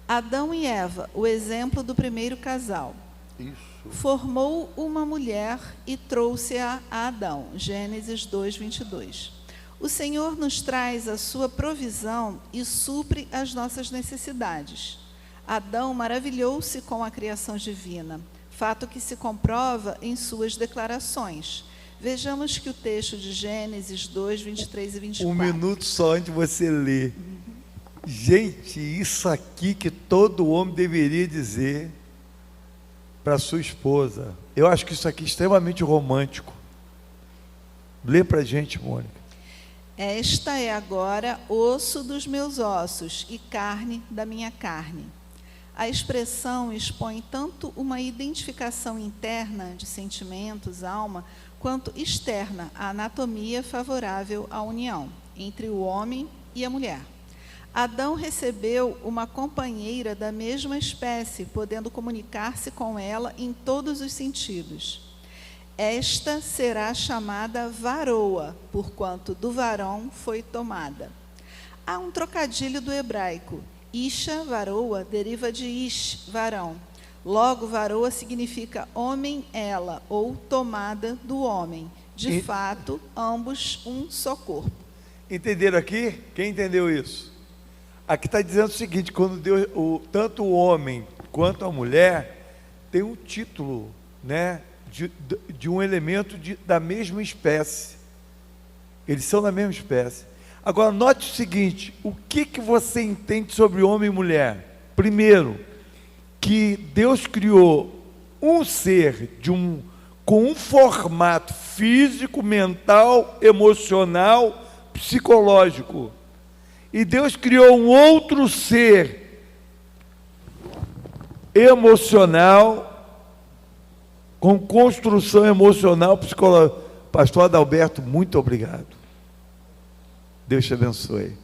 Adão e Eva, o exemplo do primeiro casal. Isso. Formou uma mulher e trouxe-a a Adão. Gênesis 2, 22. O Senhor nos traz a sua provisão e supre as nossas necessidades. Adão maravilhou-se com a criação divina, fato que se comprova em suas declarações. Vejamos que o texto de Gênesis 2, 23 e 24. Um minuto só antes de você ler. Gente, isso aqui que todo homem deveria dizer para sua esposa. Eu acho que isso aqui é extremamente romântico. Lê para a gente, Mônica. Esta é agora osso dos meus ossos e carne da minha carne. A expressão expõe tanto uma identificação interna de sentimentos, alma, quanto externa, a anatomia favorável à união entre o homem e a mulher. Adão recebeu uma companheira da mesma espécie, podendo comunicar-se com ela em todos os sentidos. Esta será chamada varoa, porquanto do varão foi tomada. Há um trocadilho do hebraico. Isha, varoa, deriva de ish, varão. Logo, varoa significa homem, ela, ou tomada do homem. De fato, ambos um só corpo. Entenderam aqui? Quem entendeu isso? Aqui está dizendo o seguinte: quando Deus, tanto o homem quanto a mulher tem um título, né, de um elemento da mesma espécie. Eles são da mesma espécie. Agora, note o seguinte: o que você entende sobre homem e mulher? Primeiro, que Deus criou um ser com um formato físico, mental, emocional, psicológico. E Deus criou um outro ser emocional, com construção emocional, psicológica. Pastor Adalberto, muito obrigado. Deus te abençoe.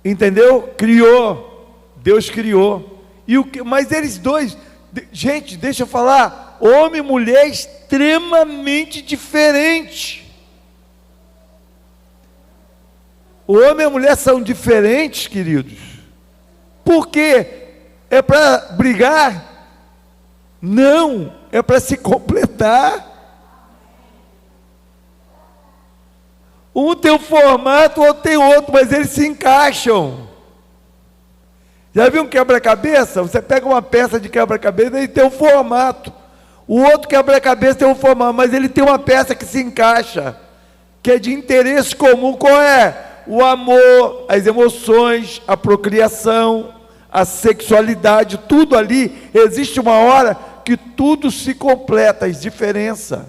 Entendeu? Criou. Deus criou. Mas eles dois, gente, deixa eu falar, homem e mulher extremamente diferentes. O homem e a mulher são diferentes, queridos. Por quê? É para brigar? Não, é para se completar. Um tem um formato, o outro tem outro, mas eles se encaixam. Já viu um quebra-cabeça? Você pega uma peça de quebra-cabeça, ele tem um formato. O outro quebra-cabeça tem um formato, mas ele tem uma peça que se encaixa, que é de interesse comum. Qual é? O amor, as emoções, a procriação, a sexualidade, tudo ali. Existe uma hora que tudo se completa, as diferenças.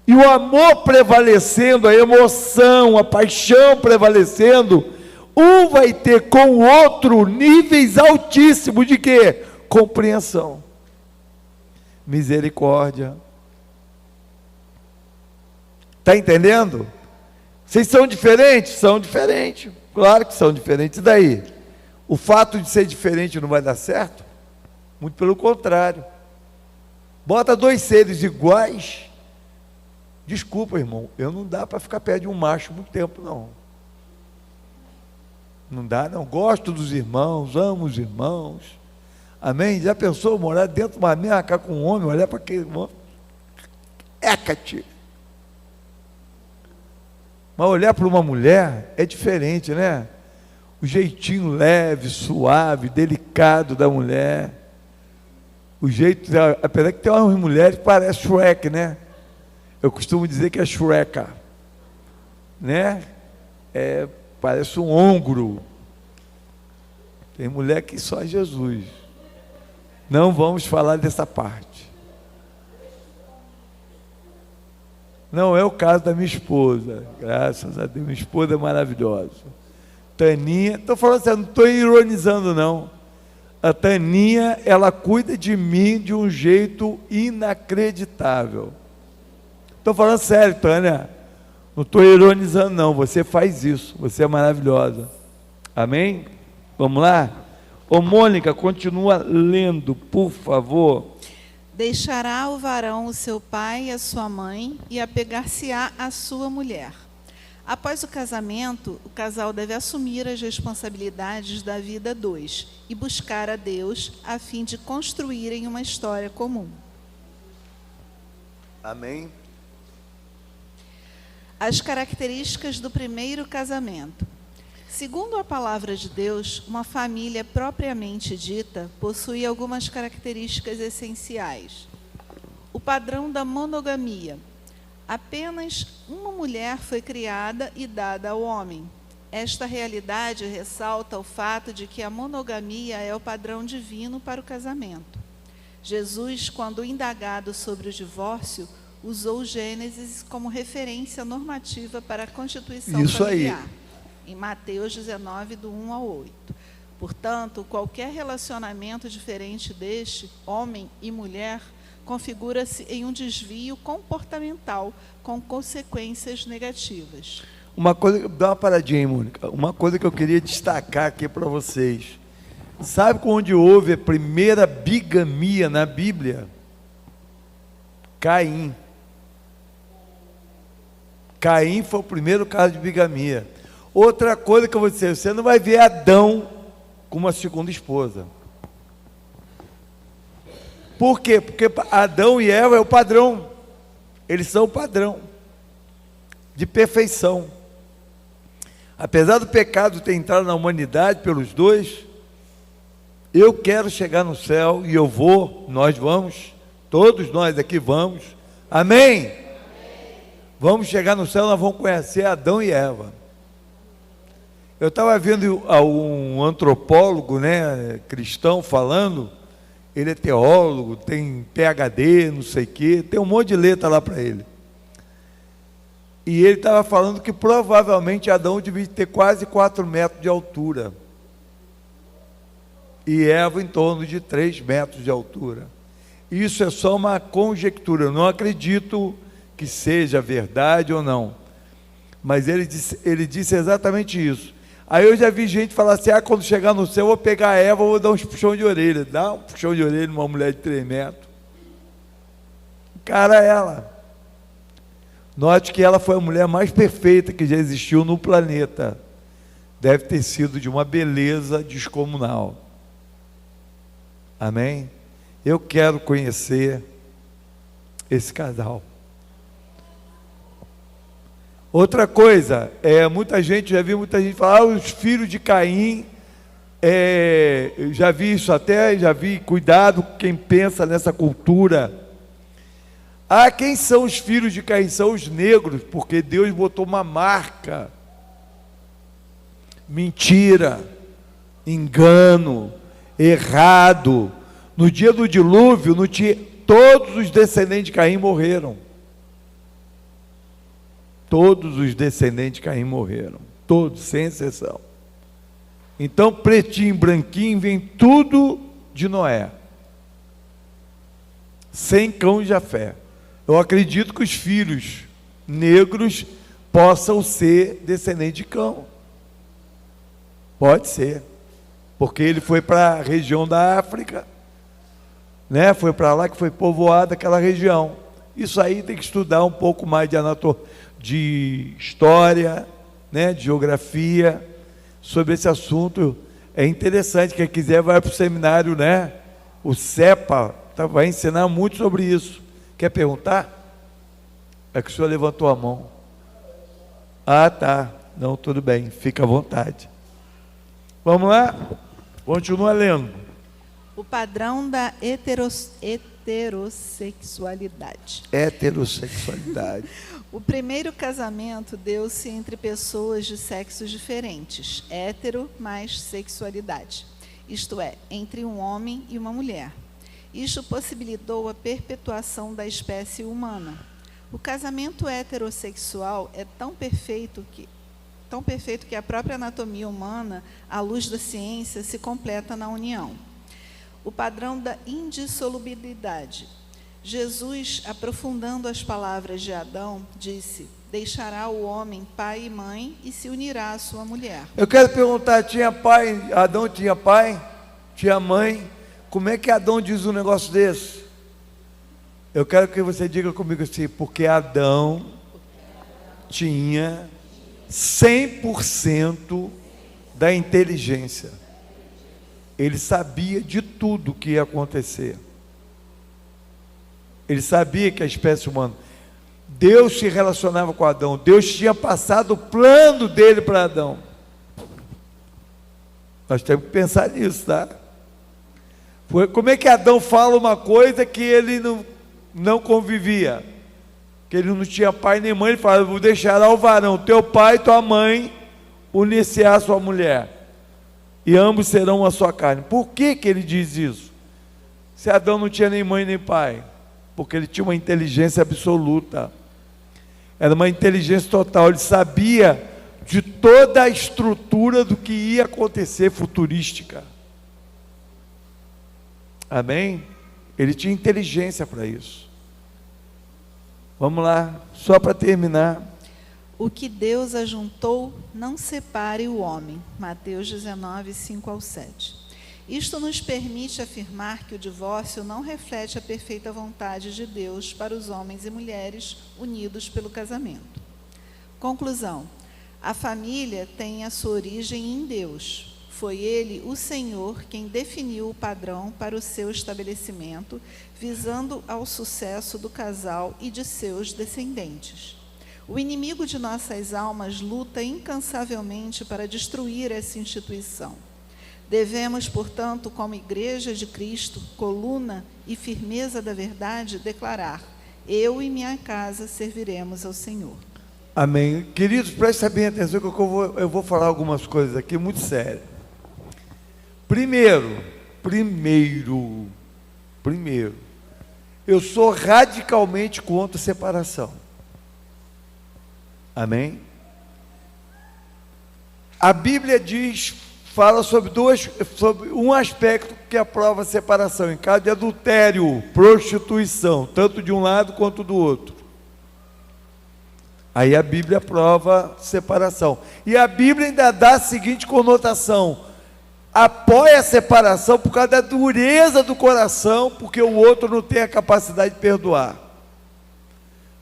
E o amor prevalecendo, a emoção, a paixão prevalecendo, um vai ter com o outro níveis altíssimos de quê? Compreensão, misericórdia. Está entendendo? Vocês são diferentes? São diferentes, claro que são diferentes. E daí? O fato de ser diferente não vai dar certo? Muito pelo contrário. Bota dois seres iguais. Desculpa, irmão, não dá para ficar perto de um macho muito tempo, não. Não dá, não. Gosto dos irmãos, amo os irmãos. Amém? Já pensou morar dentro de uma mesma casa com um homem, olhar para aquele irmão? Écate. Mas olhar para uma mulher é diferente, né? O jeitinho leve, suave, delicado da mulher. O jeito, apesar que tem umas mulheres que parecem Shrek, né? Eu costumo dizer que é Shreka, né? Parece um hongro. Tem mulher que só é Jesus. Não vamos falar dessa parte. Não é o caso da minha esposa. Graças a Deus, minha esposa é maravilhosa. Taninha, estou falando assim, não estou ironizando não. A Taninha, ela cuida de mim de um jeito inacreditável. Estou falando sério, Tânia. Não estou ironizando não, você faz isso, você é maravilhosa. Amém? Vamos lá? Ô Mônica, continua lendo, por favor. Deixará o varão o seu pai e a sua mãe, e apegar-se-á à sua mulher. Após o casamento, o casal deve assumir as responsabilidades da vida a dois e buscar a Deus a fim de construírem uma história comum. Amém? As características do primeiro casamento. Segundo a palavra de Deus, uma família propriamente dita possui algumas características essenciais. O padrão da monogamia. Apenas uma mulher foi criada e dada ao homem. Esta realidade ressalta o fato de que a monogamia é o padrão divino para o casamento. Jesus, quando indagado sobre o divórcio, usou Gênesis como referência normativa para a constituição Isso familiar, aí. em Mateus 19, do 1 ao 8. Portanto, qualquer relacionamento diferente deste, homem e mulher, configura-se em um desvio comportamental com consequências negativas. Uma coisa, dá uma paradinha aí, Mônica. Uma coisa que eu queria destacar aqui para vocês. Sabe onde houve a primeira bigamia na Bíblia? Caim. Caim foi o primeiro caso de bigamia. Outra coisa que eu vou dizer, você não vai ver Adão com uma segunda esposa. Por quê? Porque Adão e Eva é o padrão. Eles são o padrão de perfeição. Apesar do pecado ter entrado na humanidade pelos dois, eu quero chegar no céu e eu vou, nós vamos, todos nós aqui vamos. Amém? Vamos chegar no céu, nós vamos conhecer Adão e Eva. Eu estava vendo um antropólogo, né, cristão, falando. Ele é teólogo, tem PhD, não sei o quê, tem um monte de letra lá para ele. E ele estava falando que provavelmente Adão devia ter quase 4 metros de altura. E Eva em torno de 3 metros de altura. Isso é só uma conjectura, eu não acredito que seja verdade ou não. Mas ele disse exatamente isso. Aí eu já vi gente falar assim, quando chegar no céu eu vou pegar a Eva, vou dar uns puxão de orelha. Dá um puxão de orelha numa mulher de 3 metros. Encara ela. Note que ela foi a mulher mais perfeita que já existiu no planeta. Deve ter sido de uma beleza descomunal. Amém? Eu quero conhecer esse casal. Outra coisa, já vi muita gente falar, os filhos de Caim, eu já vi isso até, já vi, cuidado quem pensa nessa cultura. Quem são os filhos de Caim? São os negros, porque Deus botou uma marca, mentira, engano, errado. No dia do dilúvio, todos os descendentes de Caim morreram. Todos os descendentes de Caim morreram, todos, sem exceção. Então, pretinho, branquinho, vem tudo de Noé, sem cão de Jafé. Eu acredito que os filhos negros possam ser descendentes de cão. Pode ser, porque ele foi para a região da África, né? Foi para lá que foi povoada aquela região. Isso aí tem que estudar um pouco mais de anatomia, de história, né, de geografia, sobre esse assunto. É interessante, quem quiser vai para o seminário, né? O CEPA vai ensinar muito sobre isso. Quer perguntar? É que o senhor levantou a mão. Tá. Não, tudo bem, fica à vontade. Vamos lá? Continua lendo. O padrão da heterossexualidade. Heterossexualidade. O primeiro casamento deu-se entre pessoas de sexos diferentes, hétero mais sexualidade, isto é, entre um homem e uma mulher. Isto possibilitou a perpetuação da espécie humana. O casamento heterossexual é tão perfeito que a própria anatomia humana, à luz da ciência, se completa na união. O padrão da indissolubilidade. Jesus, aprofundando as palavras de Adão, disse: deixará o homem pai e mãe e se unirá à sua mulher. Eu quero perguntar, Adão tinha pai, tinha mãe, como é que Adão diz um negócio desse? Eu quero que você diga comigo assim, porque Adão tinha 100% da inteligência. Ele sabia de tudo que ia acontecer. Ele sabia que a espécie humana, Deus se relacionava com Adão, Deus tinha passado o plano dele para Adão. Nós temos que pensar nisso, tá? Como é que Adão fala uma coisa que ele não convivia, que ele não tinha pai nem mãe? Ele fala: vou deixar ao varão, teu pai e tua mãe, unir-se à sua mulher, e ambos serão a sua carne. Por que ele diz isso? Se Adão não tinha nem mãe nem pai. porque ele tinha uma inteligência absoluta, era uma inteligência total, ele sabia de toda a estrutura do que ia acontecer futurística. Amém? Ele tinha inteligência para isso. Vamos lá, só para terminar. O que Deus ajuntou, não separe o homem. Mateus 19, 5-7. Isto nos permite afirmar que o divórcio não reflete a perfeita vontade de Deus para os homens e mulheres unidos pelo casamento. Conclusão: a família tem a sua origem em Deus. Foi Ele, o Senhor, quem definiu o padrão para o seu estabelecimento, visando ao sucesso do casal e de seus descendentes. O inimigo de nossas almas luta incansavelmente para destruir essa instituição. Devemos, portanto, como Igreja de Cristo, coluna e firmeza da verdade, declarar: eu e minha casa serviremos ao Senhor. Amém. Queridos, prestem bem atenção que eu vou falar algumas coisas aqui muito sérias. Primeiro, eu sou radicalmente contra separação. Amém? A Bíblia fala sobre um aspecto que aprova a separação, em caso de adultério, prostituição, tanto de um lado quanto do outro. Aí a Bíblia aprova separação. E a Bíblia ainda dá a seguinte conotação: apoia a separação por causa da dureza do coração, porque o outro não tem a capacidade de perdoar.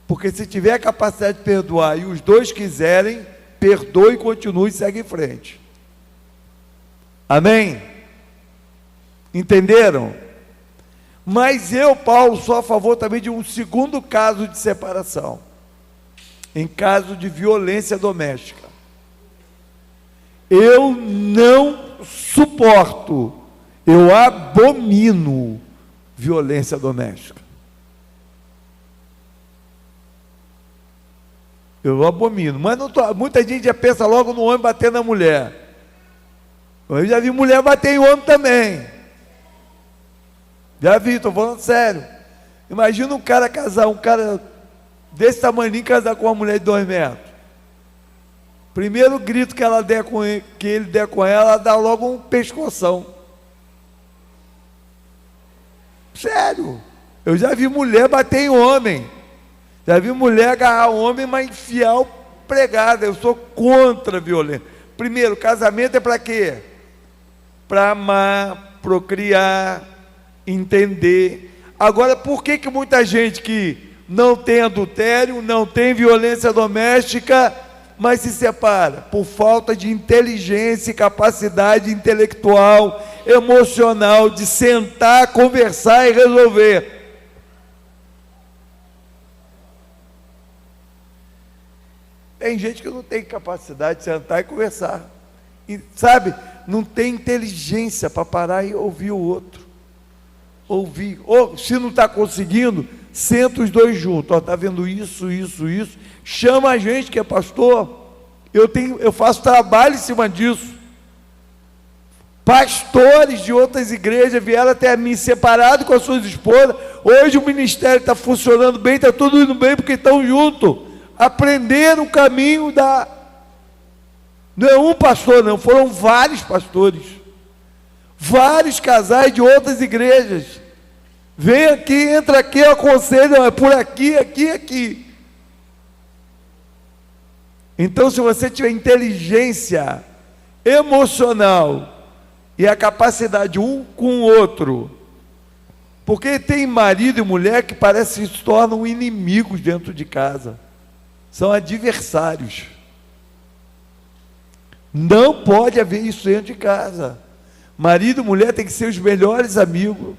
Porque se tiver a capacidade de perdoar e os dois quiserem, perdoe, continue e segue em frente. Amém? Entenderam? Mas eu, Paulo, sou a favor também de um segundo caso de separação, em caso de violência doméstica. Eu não suporto, eu abomino violência doméstica. Eu abomino, mas muita gente já pensa logo no homem batendo na mulher. Eu já vi mulher bater em homem também. Já vi, estou falando sério. Imagina um cara desse tamanho casar com uma mulher de 2 metros. Primeiro grito que ele der com ela dá logo um pescoção. Sério. Eu já vi mulher bater em homem. Já vi mulher agarrar homem, mas enfiar o pregado. Eu sou contra a violência. Primeiro, casamento é para quê? Para amar, procriar, entender. Agora, por que muita gente que não tem adultério, não tem violência doméstica, mas se separa? Por falta de inteligência e capacidade intelectual, emocional, de sentar, conversar e resolver. Tem gente que não tem capacidade de sentar e conversar. E, sabe, não tem inteligência para parar e ouvir o outro. Ouvir. Ou, se não está conseguindo, senta os dois juntos. Está vendo isso. Chama a gente que é pastor. Eu faço trabalho em cima disso. Pastores de outras igrejas vieram até mim separados com as suas esposas. Hoje o ministério está funcionando bem, está tudo indo bem porque estão juntos. Aprenderam o caminho da... Não é um pastor, não, foram vários pastores. Vários casais de outras igrejas. Vem aqui, entra aqui, eu aconselho, é por aqui, aqui. Então, se você tiver inteligência emocional e a capacidade um com o outro, porque tem marido e mulher que parece que se tornam inimigos dentro de casa, são adversários. Não pode haver isso dentro de casa. Marido e mulher tem que ser os melhores amigos.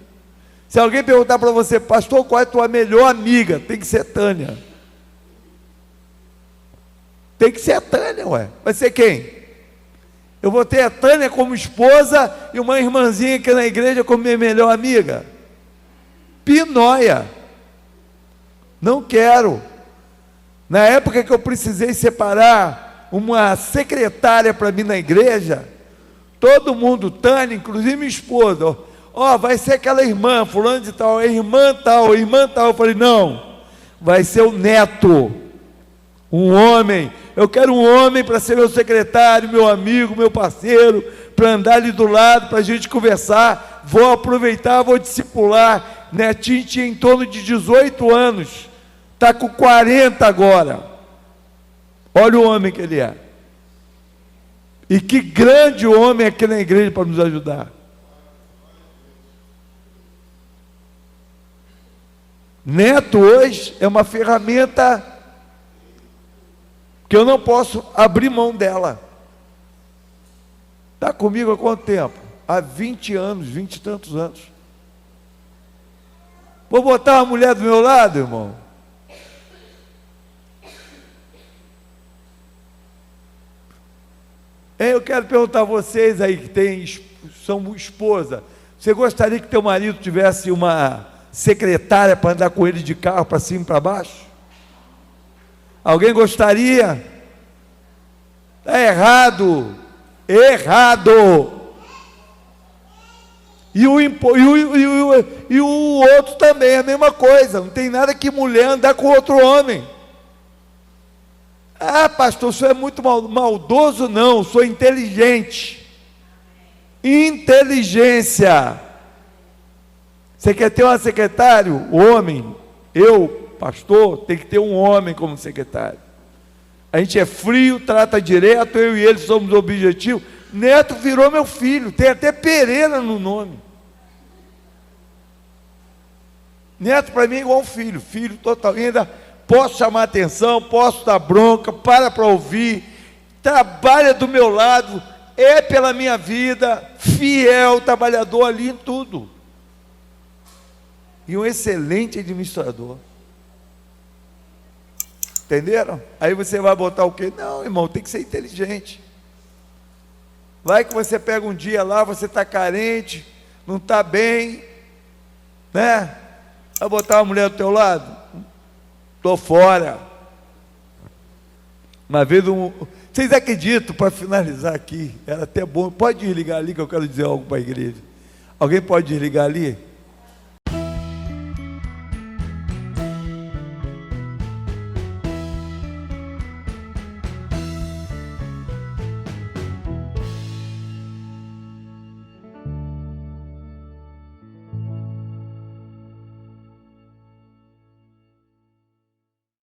Se alguém perguntar para você: pastor, qual é a tua melhor amiga? Tem que ser Tânia. Tem que ser a Tânia, ué. Vai ser quem? Eu vou ter a Tânia como esposa e uma irmãzinha aqui na igreja como minha melhor amiga? Pinóia. Não quero. Na época que eu precisei separar uma secretária para mim na igreja, todo mundo, Tânia, inclusive minha esposa, ó, vai ser aquela irmã, fulano de tal, irmã tal, irmã tal. Eu falei, não, vai ser o neto, um homem. Eu quero um homem para ser meu secretário, meu amigo, meu parceiro, para andar ali do lado, para a gente conversar. Vou aproveitar, vou discipular. Netinho tinha em torno de 18 anos, está com 40 agora. Olha o homem que ele é. E que grande homem aqui na igreja para nos ajudar. Neto hoje é uma ferramenta que eu não posso abrir mão dela. Está comigo há quanto tempo? Há 20 anos, 20 e tantos anos. Vou botar uma mulher do meu lado, irmão? Eu quero perguntar a vocês aí que são esposa, você gostaria que teu marido tivesse uma secretária para andar com ele de carro para cima e para baixo? Alguém gostaria? Está errado, errado. E o outro também, a mesma coisa. Não tem nada que mulher andar com outro homem. Ah, pastor, o senhor é muito maldoso? Não, sou inteligente. Inteligência. Você quer ter um secretário? Homem, eu, pastor, tem que ter um homem como secretário. A gente é frio, trata direto, eu e ele somos objetivos. Neto virou meu filho, tem até Pereira no nome. Neto para mim é igual um filho, filho total. E ainda posso chamar atenção, posso dar bronca, para ouvir, trabalha do meu lado, é pela minha vida, fiel, trabalhador ali em tudo. E um excelente administrador. Entenderam? Aí você vai botar o quê? Não, irmão, tem que ser inteligente. Vai que você pega um dia lá, você está carente, não está bem, né? Vai botar uma mulher do teu lado? Estou fora. Uma vez vocês acreditam, para finalizar aqui, era até bom, pode desligar ali que eu quero dizer algo para a igreja. Alguém pode desligar ali?